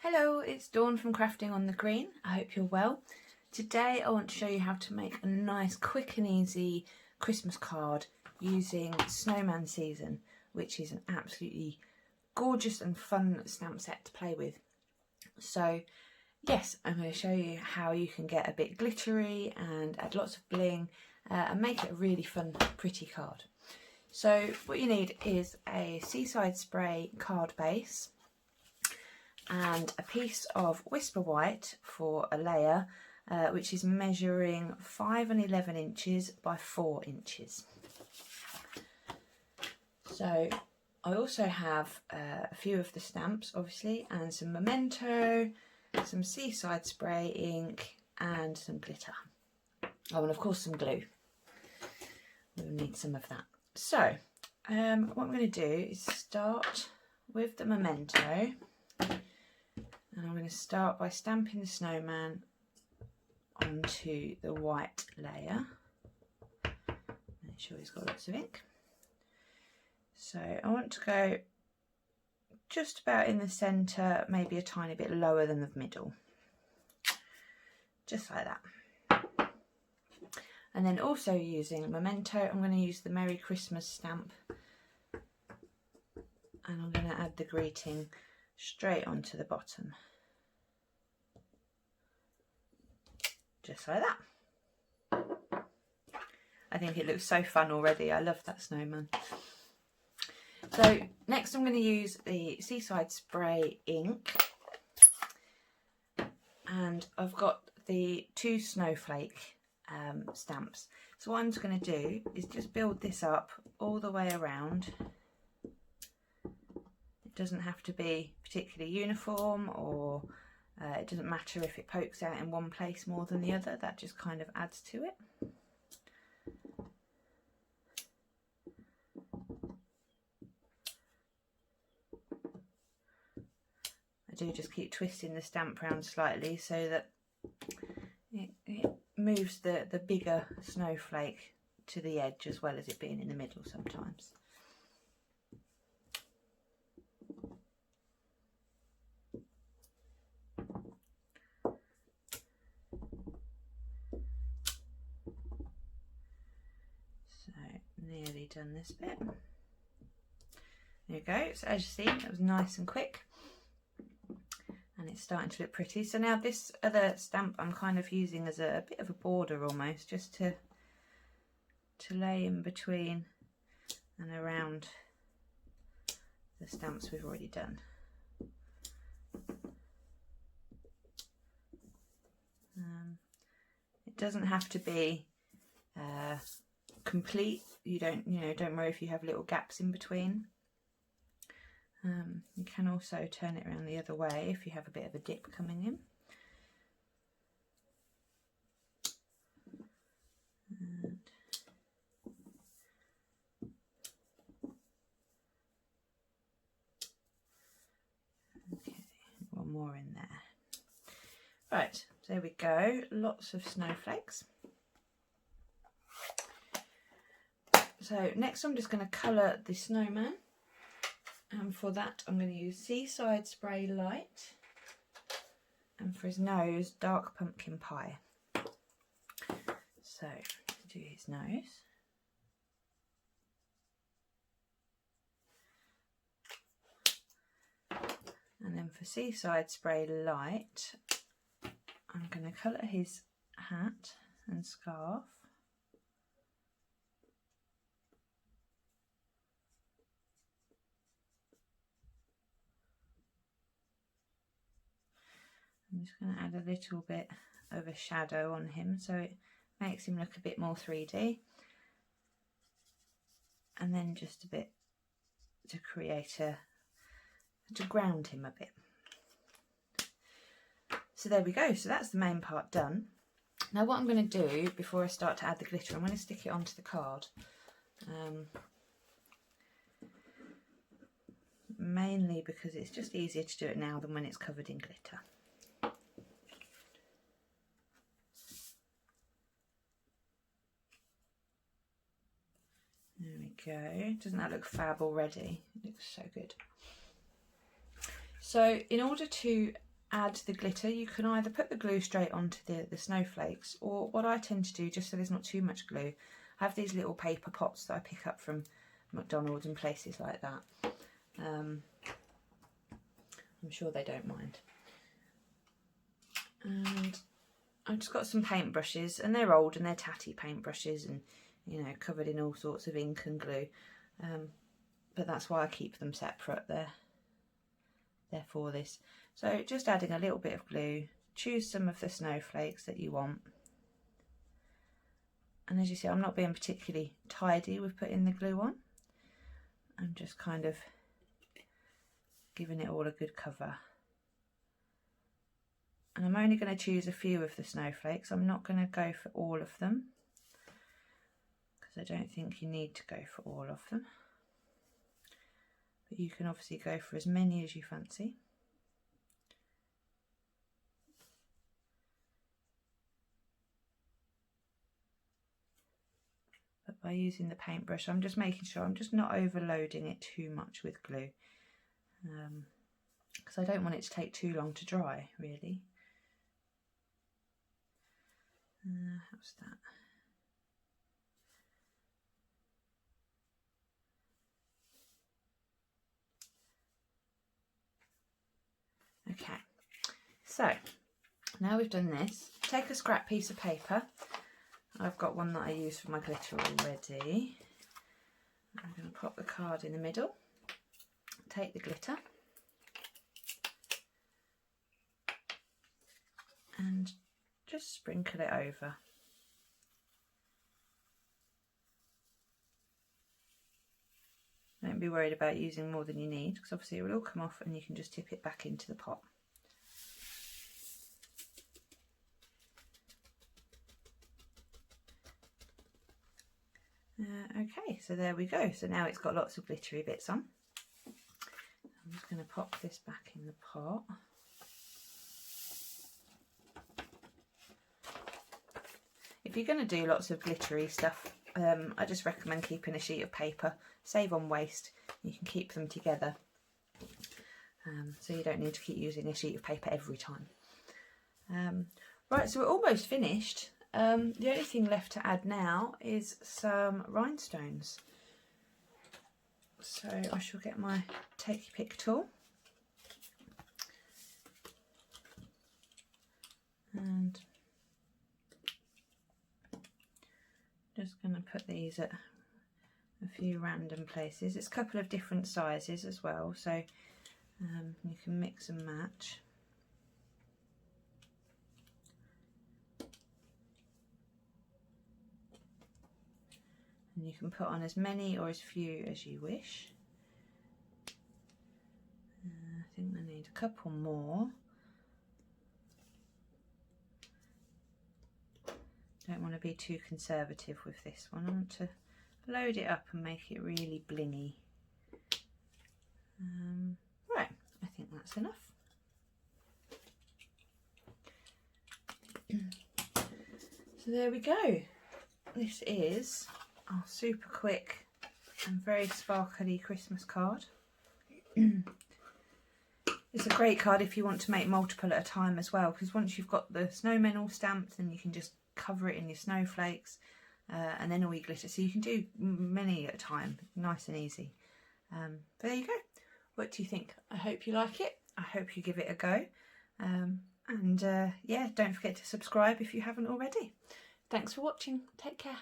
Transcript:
Hello, it's Dawn from Crafting on the Green. I hope you're well. Today I want to show you how to make a nice, quick and easy Christmas card using Snowman Season, which is an absolutely gorgeous and fun stamp set to play with. So yes, I'm going to show you how you can get a bit glittery and add lots of bling and make it a really fun, pretty card. So what you need is a Seaside Spray card base and a piece of Whisper White for a layer, which is measuring 5 and 11 inches by 4 inches. So I also have a few of the stamps, obviously, and some memento, some Seaside Spray ink, and some glitter. Oh, and of course some glue. We'll need some of that. So what I'm going to do is start with the memento. And I'm going to start by stamping the snowman onto the white layer. Make sure he's got lots of ink. So I want to go just about in the centre, maybe a tiny bit lower than the middle. Just like that. And then also using memento, I'm going to use the Merry Christmas stamp. And I'm going to add the greeting straight onto the bottom, just like that. I think it looks so fun already. I love that snowman. So next I'm going to use the Seaside Spray ink, and I've got the 2 snowflake stamps. So what I'm just going to do is just build this up all the way around. It doesn't have to be particularly uniform, or it doesn't matter if it pokes out in one place more than the other. That just kind of adds to it. I do just keep twisting the stamp round slightly so that it moves the bigger snowflake to the edge as well as it being in the middle sometimes. Nearly done this bit. There you go. So as you see, that was nice and quick, and it's starting to look pretty. So now this other stamp I'm kind of using as a bit of a border almost, just to lay in between and around the stamps we've already done. It doesn't have to be complete. You don't worry if you have little gaps in between. You can also turn it around the other way if you have a bit of a dip coming in. And okay, one more in there. Right, there we go. Lots of snowflakes. So next I'm just going to colour the snowman, and for that I'm going to use Seaside Spray Light, and for his nose, Dark Pumpkin Pie. So to do his nose, and then for Seaside Spray Light I'm going to colour his hat and scarf. I'm just going to add a little bit of a shadow on him so it makes him look a bit more 3D, and then just a bit to to ground him a bit. So there we go. So that's the main part done. Now what I'm going to do before I start to add the glitter, I'm going to stick it onto the card. Mainly because it's just easier to do it now than when it's covered in glitter. There we go. Doesn't that look fab already? It looks so good. So in order to add the glitter, you can either put the glue straight onto the snowflakes, or what I tend to do, just so there's not too much glue, I have these little paper pots that I pick up from McDonald's and places like that. I'm sure they don't mind. And I've just got some paintbrushes, and they're old and they're tatty paintbrushes, and you know, covered in all sorts of ink and glue. But that's why I keep them separate. They're for this. So just adding a little bit of glue, choose some of the snowflakes that you want. And as you see, I'm not being particularly tidy with putting the glue on. I'm just kind of giving it all a good cover. And I'm only going to choose a few of the snowflakes. I'm not going to go for all of them, because I don't think you need to go for all of them. But you can obviously go for as many as you fancy. But by using the paintbrush, I'm just making sure I'm just not overloading it too much with glue, because I don't want it to take too long to dry, really. How's that? Okay, so now we've done this, take a scrap piece of paper. I've got one that I use for my glitter already. I'm going to pop the card in the middle, take the glitter, and just sprinkle it over. Don't be worried about using more than you need, because obviously it will all come off and you can just tip it back into the pot. Okay, so there we go. So now it's got lots of glittery bits on. I'm just going to pop this back in the pot. If you're going to do lots of glittery stuff, I just recommend keeping a sheet of paper. Save on waste. You can keep them together, so you don't need to keep using a sheet of paper every time. Right, so we're almost finished. The only thing left to add now is some rhinestones. So I shall get my take your pick tool and just going to put these at a few random places. It's a couple of different sizes as well, so you can mix and match. And you can put on as many or as few as you wish. I think I need a couple more. Don't want to be too conservative with this one. I want to load it up and make it really blingy. Right, I think that's enough. So there we go. This is our super quick and very sparkly Christmas card. It's a great card if you want to make multiple at a time as well, because once you've got the snowmen all stamped, then you can just cover it in your snowflakes and then all your glitter. So you can do many at a time, nice and easy. But there you go. What do you think? I hope you like it. I hope you give it a go. Yeah, don't forget to subscribe if you haven't already. Thanks for watching. Take care.